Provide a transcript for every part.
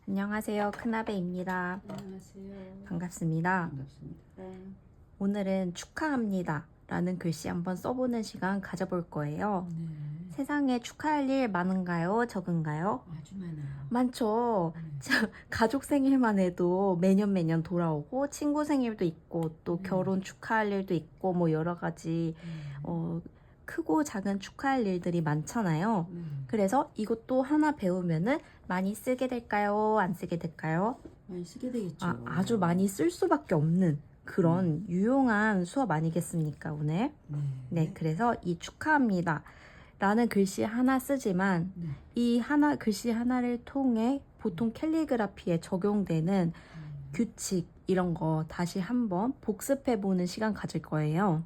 안녕하세요. 큰아베입니다. 안녕하세요. 반갑습니다. 반갑습니다. 오늘은 축하합니다 라는 글씨 한번 써보는 시간 가져볼 거예요. 네. 세상에 축하할 일 많은가요? 적은가요? 아주 많아요. 많죠. 가족 생일만 해도 매년 돌아오고 친구 생일도 있고 또 결혼 축하할 일도 있고 뭐 여러 가지 크고 작은 축하할 일들이 많잖아요. 그래서 이것도 하나 배우면은 많이 쓰게 될까요? 안 쓰게 될까요? 많이 쓰게 되겠죠. 아주 많이 쓸 수밖에 없는 그런 유용한 수업 아니겠습니까, 오늘? 네, 그래서 이 축하합니다 라는 글씨 하나 쓰지만 네. 이 글씨 하나를 통해 보통 캘리그라피에 적용되는 규칙 이런 거 다시 한번 복습해 보는 시간 가질 거예요.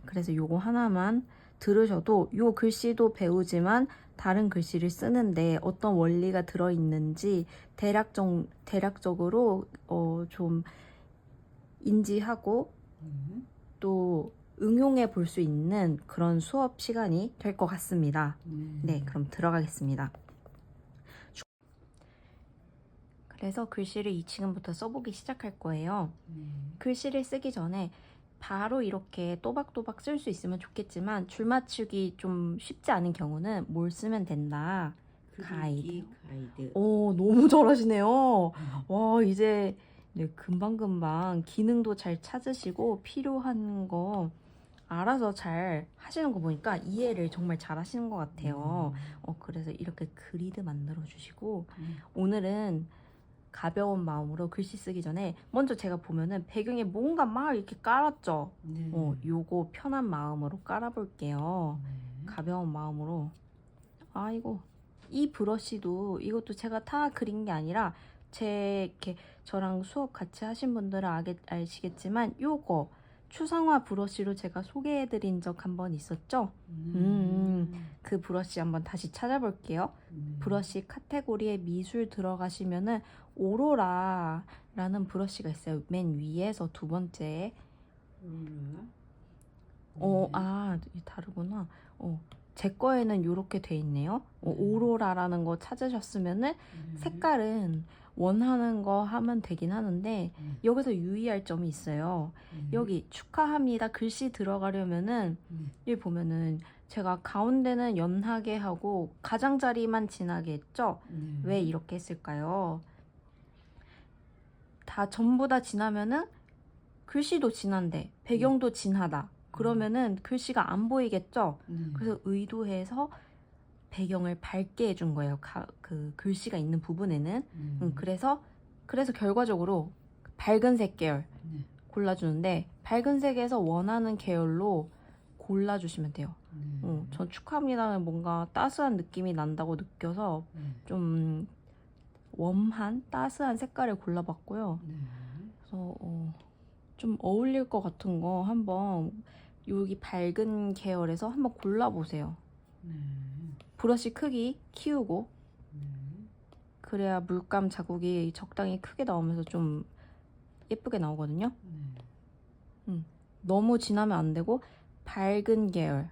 그래서 요거 하나만 들으셔도 요 글씨도 배우지만 다른 글씨를 쓰는데 어떤 원리가 들어있는지 대략적으로 좀 인지하고 또 응용해 볼 수 있는 그런 수업 시간이 될 것 같습니다. 네, 그럼 들어가겠습니다. 그래서 글씨를 지금부터 써보기 시작할 거예요. 글씨를 쓰기 전에 바로 이렇게 또박또박 쓸 수 있으면 좋겠지만 줄 맞추기 좀 쉽지 않은 경우는 뭘 쓰면 된다. 가이드. 오, 너무 잘하시네요. 와, 이제 네, 금방금방 기능도 잘 찾으시고 필요한 거 알아서 잘 하시는 거 보니까 이해를 정말 잘 하시는 것 같아요. 그래서 이렇게 그리드 만들어 주시고 오늘은 가벼운 마음으로 글씨 쓰기 전에 먼저 제가 보면은 배경에 뭔가 막 이렇게 깔았죠. 요거 편한 마음으로 깔아볼게요. 가벼운 마음으로. 아이고, 이 브러쉬도 이것도 제가 다 그린 게 아니라 이렇게 저랑 수업 같이 하신 분들은 아시겠지만 요거 추상화 브러쉬로 제가 소개해드린 적 한 번 있었죠? 그 브러쉬 한번 다시 찾아볼게요. 브러쉬 카테고리에 미술 들어가시면은 오로라라는 브러쉬가 있어요. 맨 위에서 두 번째. 다르구나. 제 거에는 이렇게 돼 있네요. 오로라라는 거 찾으셨으면은 색깔은 원하는 거 하면 되긴 하는데 여기서 유의할 점이 있어요. 여기 축하합니다 글씨 들어가려면은 여기 보면은 제가 가운데는 연하게 하고 가장자리만 진하게 했죠. 왜 이렇게 했을까요? 전부 다 진하면은 글씨도 진한데 배경도 진하다. 그러면은 글씨가 안 보이겠죠? 그래서 의도해서 배경을 밝게 해준 거예요. 그 글씨가 있는 부분에는. 그래서 결과적으로 밝은 색 계열 골라주는데 밝은 색에서 원하는 계열로 골라주시면 돼요. 전 축하합니다는 뭔가 따스한 느낌이 난다고 느껴서 좀 웜한 따스한 색깔을 골라봤고요. 그래서 좀 어울릴 것 같은 거 한번 여기 밝은 계열에서 한번 골라보세요. 브러쉬 크기 키우고 그래야 물감 자국이 적당히 크게 나오면서 좀 예쁘게 나오거든요. 너무 진하면 안 되고 밝은 계열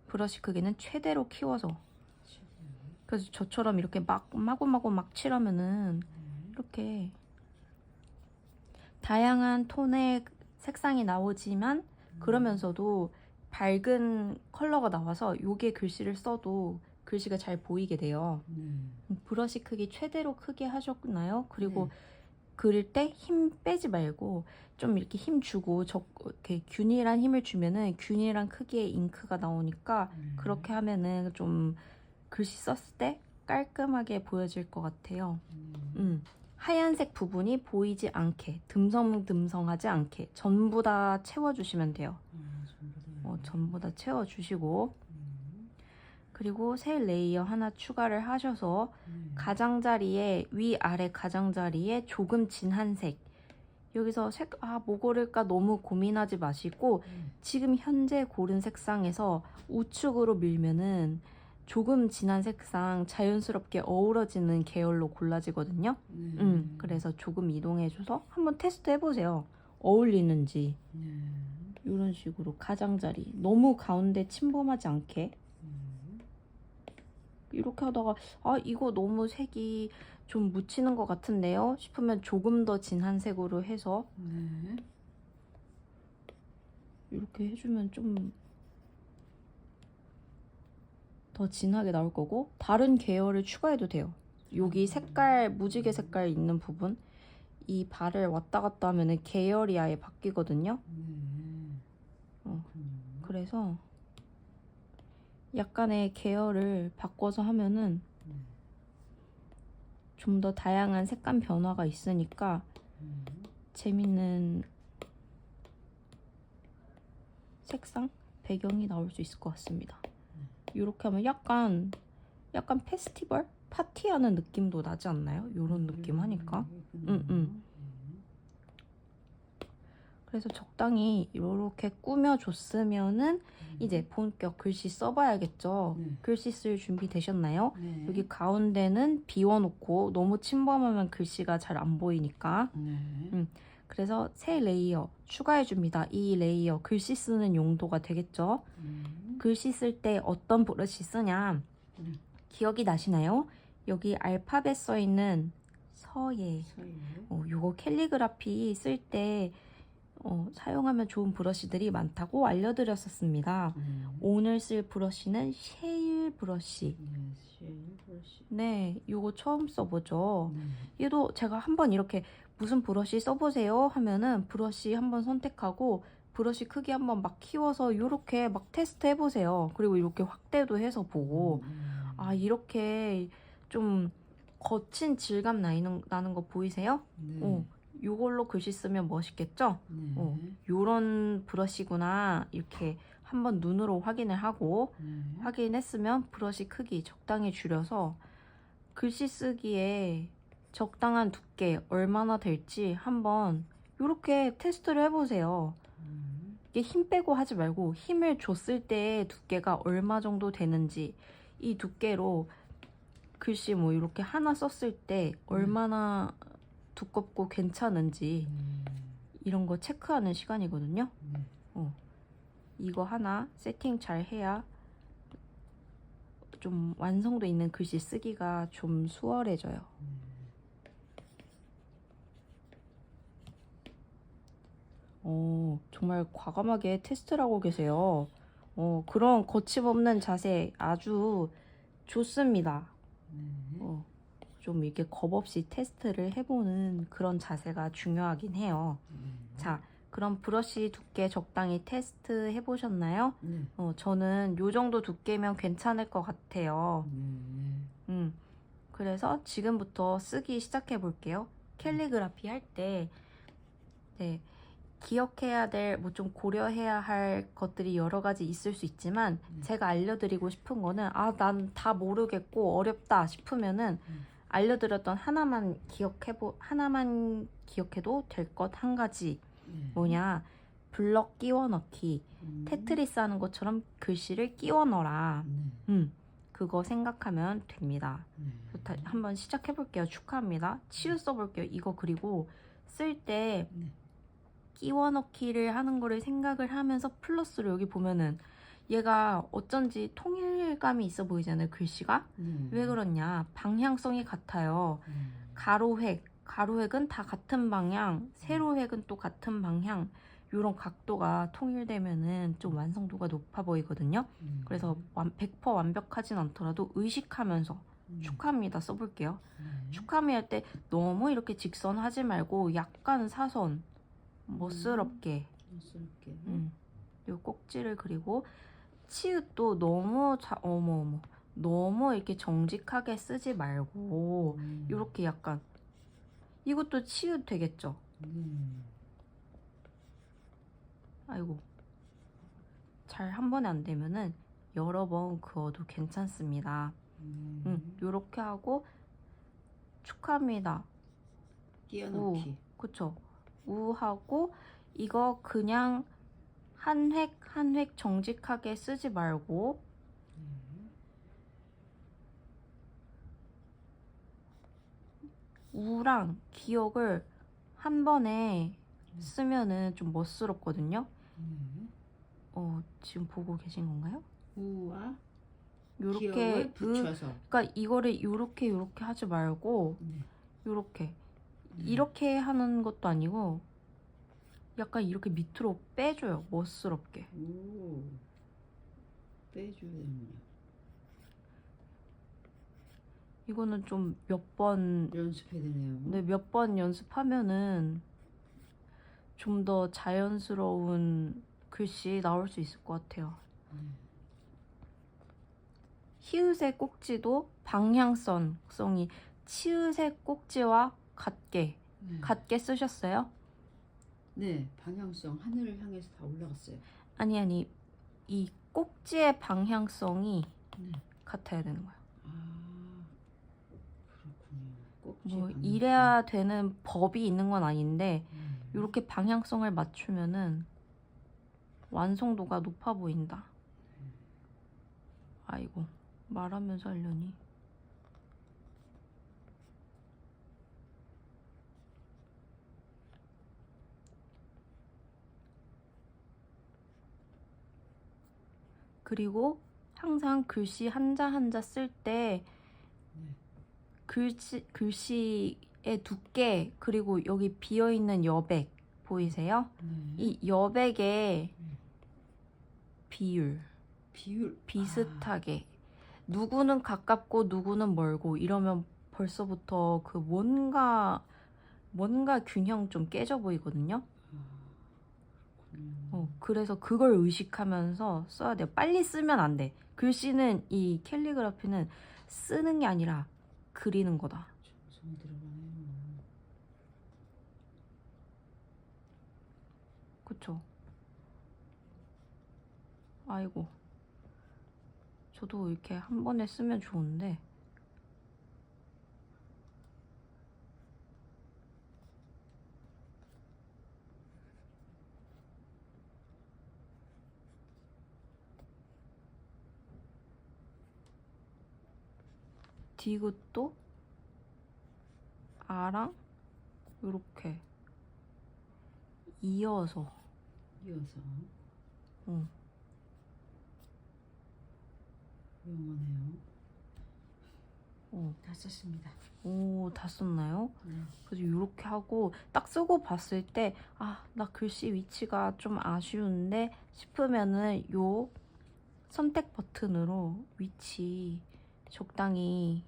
브러쉬 크기는 최대로 키워서 그래서 저처럼 이렇게 마구마구 막 칠하면은 이렇게 다양한 톤의 색상이 나오지만 그러면서도 밝은 컬러가 나와서 요게 글씨를 써도 글씨가 잘 보이게 돼요. 브러쉬 크기 최대로 크게 하셨나요? 그리고 그릴 때 힘 빼지 말고 좀 이렇게 힘 주고 이렇게 균일한 힘을 주면은 균일한 크기의 잉크가 나오니까 그렇게 하면은 좀 글씨 썼을 때 깔끔하게 보여질 것 같아요. 하얀색 부분이 보이지 않게 듬성듬성하지 않게 전부 다 채워주시면 돼요. 전부 다 채워주시고 그리고 새 레이어 하나 추가를 하셔서 가장자리에 위아래 가장자리에 조금 진한 색 여기서 뭐 고를까 너무 고민하지 마시고 지금 현재 고른 색상에서 우측으로 밀면은 조금 진한 색상 자연스럽게 어우러지는 계열로 골라지거든요. 그래서 조금 이동해줘서 한번 테스트 해보세요. 어울리는지. 이런 식으로 가장자리 너무 가운데 침범하지 않게 이렇게 하다가 아 이거 너무 색이 좀 묻히는 것 같은데요 싶으면 조금 더 진한 색으로 해서 네. 이렇게 해주면 좀 더 진하게 나올 거고 다른 계열을 추가해도 돼요. 여기 색깔 무지개 색깔 있는 부분 이 발을 왔다 갔다 하면은 계열이 아예 바뀌거든요. 그래서 약간의 계열을 바꿔서 하면은 좀 더 다양한 색감 변화가 있으니까 재밌는 색상 배경이 나올 수 있을 것 같습니다. 이렇게 하면 약간 페스티벌 파티하는 느낌도 나지 않나요? 이런 느낌 하니까. 그래서 적당히 이렇게 꾸며줬으면은 이제 본격 글씨 써봐야겠죠. 글씨 쓸 준비 되셨나요? 여기 가운데는 비워놓고 너무 침범하면 글씨가 잘 안 보이니까. 그래서 새 레이어 추가해줍니다. 이 레이어 글씨 쓰는 용도가 되겠죠. 글씨 쓸 때 어떤 브러쉬 쓰냐 기억이 나시나요? 여기 알파벳 써있는 서예 요거 캘리그라피 쓸 때 사용하면 좋은 브러쉬들이 많다고 알려드렸었습니다. 오늘 쓸 브러쉬는 쉐일 브러쉬. 네, 요거 처음 써보죠. 얘도 제가 한번 이렇게 무슨 브러쉬 써보세요 하면은 브러쉬 한번 선택하고 브러쉬 크기 한번 막 키워서 이렇게 막 테스트 해보세요. 그리고 이렇게 확대도 해서 보고 아 이렇게 좀 거친 질감 나는 거 보이세요? 요걸로 글씨 쓰면 멋있겠죠? 요런 브러쉬구나 이렇게 한번 눈으로 확인을 하고 확인했으면 브러쉬 크기 적당히 줄여서 글씨 쓰기에 적당한 두께 얼마나 될지 한번 요렇게 테스트를 해보세요. 이게 힘 빼고 하지 말고 힘을 줬을 때 두께가 얼마 정도 되는지 이 두께로 글씨 뭐 이렇게 하나 썼을 때 얼마나 두껍고 괜찮은지 이런 거 체크하는 시간이거든요. 이거 하나 세팅 잘 해야 좀 완성도 있는 글씨 쓰기가 좀 수월해져요. 정말 과감하게 테스트를 하고 계세요. 그런 거침없는 자세 아주 좋습니다. 좀 이렇게 겁없이 테스트를 해보는 그런 자세가 중요하긴 해요. 자, 그럼 브러쉬 두께 적당히 테스트 해보셨나요? 저는 요 정도 두께면 괜찮을 것 같아요. 그래서 지금부터 쓰기 시작해 볼게요. 캘리그라피 할 때 네, 기억해야 될, 뭐 좀 고려해야 할 것들이 여러 가지 있을 수 있지만 제가 알려드리고 싶은 거는 난 다 모르겠고 어렵다 싶으면은 알려드렸던 하나만 기억해도 될 것 한 가지 뭐냐 블럭 끼워 넣기 테트리스 하는 것처럼 글씨를 끼워 넣어라 그거 생각하면 됩니다. 한번 시작해 볼게요. 축하합니다. 치읓 써볼게요. 이거 그리고 쓸 때 끼워 넣기를 하는 거를 생각을 하면서 플러스로 여기 보면은 얘가 어쩐지 통일감이 있어 보이잖아요. 글씨가 왜 그렇냐 방향성이 같아요. 가로획은 다 같은 방향 세로획은 또 같은 방향 이런 각도가 통일되면은 좀 완성도가 높아 보이거든요. 그래서 100% 완벽하진 않더라도 의식하면서 축하합니다 써볼게요. 축하합니다 할 때 너무 이렇게 직선 하지 말고 약간 사선 멋스럽게 요 꼭지를 그리고 치읓도 너무 너무 이렇게 정직하게 쓰지 말고 이렇게 약간 이것도 치읓 되겠죠? 아이고 잘 한 번에 안 되면은 여러 번 그어도 괜찮습니다. 요렇게 하고 축하합니다. 끼워넣기. 그쵸? 우하고 이거 그냥 한 획 한 획 정직하게 쓰지 말고 우랑 기억을 한 번에 쓰면은 좀 멋스럽거든요. 지금 보고 계신 건가요? 우와 요렇게 기역을 붙여서. 그러니까 이거를 요렇게 하지 말고 네. 요렇게 이렇게 하는 것도 아니고 약간 이렇게 밑으로 빼줘요. 멋스럽게. 오. 빼줘야 되는군요. 이거는 좀 몇 번 연습해야 되네요. 네, 몇 번 연습하면은 좀 더 자연스러운 글씨 나올 수 있을 것 같아요. 히읗의 꼭지도 방향성이 치읓의 꼭지와 같게 쓰셨어요? 네, 방향성 하늘을 향해서 다 올라갔어요. 아니 이 꼭지의 방향성이 네. 같아야 되는 거예요. 아, 그렇군요. 꼭지 뭐 방향성. 이래야 되는 법이 있는 건 아닌데 이렇게 방향성을 맞추면은 완성도가 높아 보인다. 아이고 말하면서 하려니. 그리고 항상 글씨 한자 한자 쓸 때 글씨의 두께 그리고 여기 비어있는 여백 보이세요? 이 여백의 비율 비슷하게 누구는 가깝고 누구는 멀고 이러면 벌써부터 그 뭔가 균형 좀 깨져 보이거든요. 그래서 그걸 의식하면서 써야 돼요. 빨리 쓰면 안 돼. 글씨는 이 캘리그라피는 쓰는 게 아니라 그리는 거다. 정성이 들어가네요. 그쵸? 아이고 저도 이렇게 한 번에 쓰면 좋은데 디귿도 아랑 이렇게 이어서 유용하네요. 다 썼습니다. 오, 다 썼나요? 네. 그래서 이렇게 하고 딱 쓰고 봤을 때 아, 나 글씨 위치가 좀 아쉬운데 싶으면은 요 선택 버튼으로 위치 적당히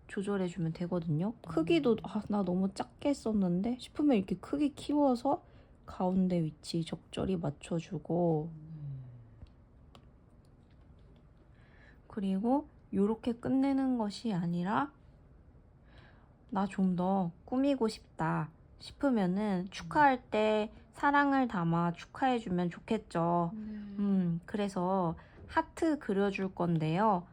조절해주면 되거든요. 크기도 아, 나 너무 작게 썼는데 싶으면 이렇게 크기 키워서 가운데 위치 적절히 맞춰주고 그리고 이렇게 끝내는 것이 아니라 나 좀 더 꾸미고 싶다 싶으면은 축하할 때 사랑을 담아 축하해주면 좋겠죠. 그래서 하트 그려줄 건데요.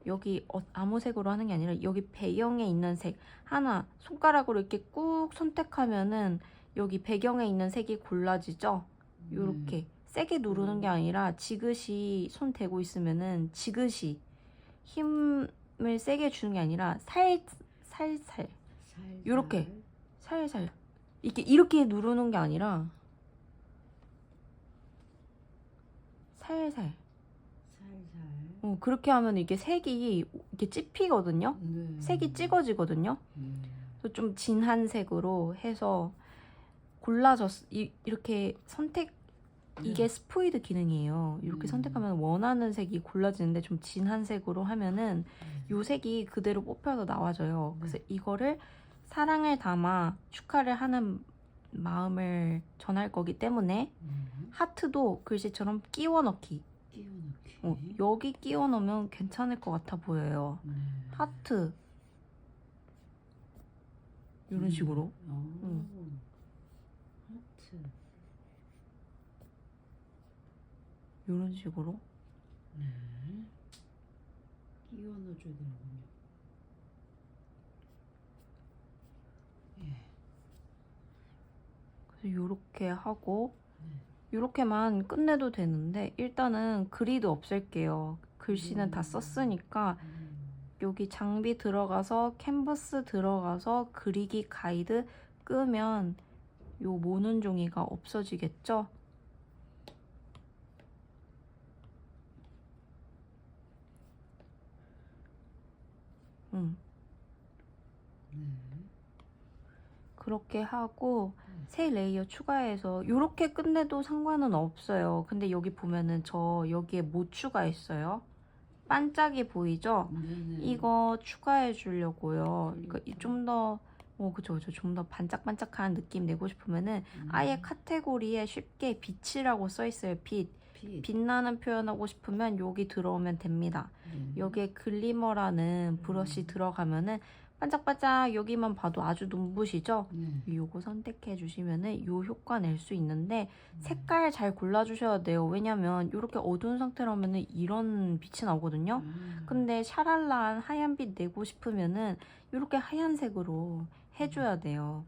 여기 아무 색으로 하는 게 아니라 여기 배경에 있는 색 하나 손가락으로 이렇게 꾹 선택하면은 여기 배경에 있는 색이 골라지죠. 이렇게 세게 누르는 게 아니라 지그시 손 대고 있으면은 지그시 힘을 세게 주는 게 아니라 살살 이렇게 살살 이렇게 누르는 게 아니라 살살 그렇게 하면 이게 색이 이렇게 찝히거든요. 색이 찍어지거든요. 그래서 좀 진한 색으로 해서 이렇게 선택 이게 스포이드 기능이에요. 이렇게 선택하면 원하는 색이 골라지는데 좀 진한 색으로 하면은 요 색이 그대로 뽑혀서 나와져요. 그래서 이거를 사랑을 담아 축하를 하는 마음을 전할 거기 때문에 하트도 글씨처럼 끼워 넣기. 여기 끼워 넣으면 괜찮을 것 같아 보여요. 하트 이런 식으로. 하트. 이런 식으로. 끼워 넣어줘야 되는군요. 그래서 이렇게 하고 이렇게만 끝내도 되는데 일단은 그리드 없앨게요. 글씨는 다 썼으니까 여기 장비 들어가서 캔버스 들어가서 그리기 가이드 끄면 요 모는 종이가 없어지겠죠? 네. 그렇게 하고 세 레이어 추가해서 이렇게 끝내도 상관은 없어요. 근데 여기 보면은 저 여기에 뭐 추가했어요? 반짝이 보이죠? 네네. 이거 추가해 주려고요. 이거 그러니까. 좀 더, 그죠. 좀 더 반짝반짝한 느낌 내고 싶으면은 아예 카테고리에 쉽게 빛이라고 써 있어요. 빛나는 표현하고 싶으면 여기 들어오면 됩니다. 여기에 글리머라는 브러쉬 들어가면은 반짝반짝 여기만 봐도 아주 눈부시죠? 네. 요거 선택해 주시면은 요 효과 낼 수 있는데 색깔 잘 골라 주셔야 돼요. 왜냐면 이렇게 어두운 상태라면은 이런 빛이 나오거든요. 근데 샤랄라한 하얀 빛 내고 싶으면은 이렇게 하얀색으로 해줘야 돼요.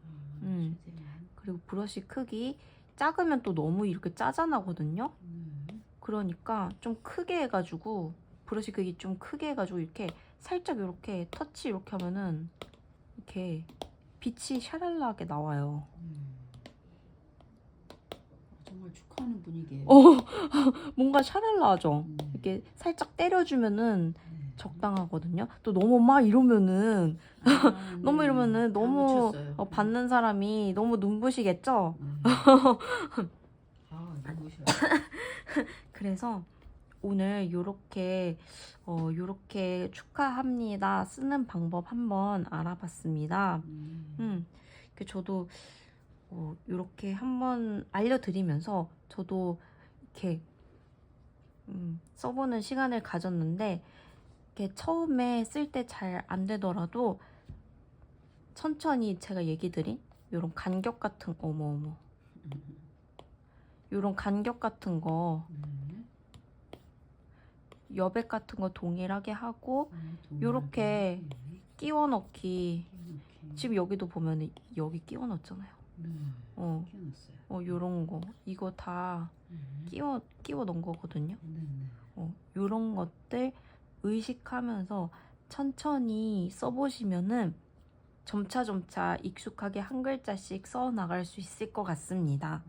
그리고 브러쉬 크기 작으면 또 너무 이렇게 짜잔하거든요. 그러니까 좀 크게 해가지고 브러쉬 크기 좀 크게 해가지고 이렇게 살짝 이렇게 터치 이렇게 하면은 이렇게 빛이 샤랄라하게 나와요. 정말 축하하는 분위기예요. 뭔가 샤랄라하죠. 이렇게 살짝 때려주면은 적당하거든요. 또 너무 막 이러면은 너무 이러면은 너무 받는 사람이 너무 눈부시겠죠. 눈부셔요. 그래서 오늘 요렇게 축하합니다 쓰는 방법 한번 알아봤습니다. 저도 요렇게 한번 알려드리면서 저도 이렇게 써보는 시간을 가졌는데 이렇게 처음에 쓸 때 잘 안 되더라도 천천히 제가 얘기 드린 요런 간격 같은 요런 간격 같은 거 여백 같은 거 동일하게 하고 요렇게 끼워 넣기 지금 여기도 보면 여기 끼워 넣었잖아요. 요런 거 이거 다 끼워 넣은 거거든요. 요런 것들 의식하면서 천천히 써보시면은 점차 익숙하게 한 글자씩 써 나갈 수 있을 것 같습니다.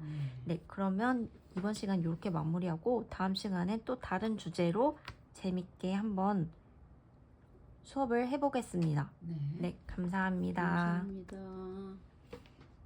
네, 그러면 이번 시간 이렇게 마무리하고 다음 시간에 또 다른 주제로 재밌게 한번 수업을 해보겠습니다. 네, 감사합니다. 감사합니다.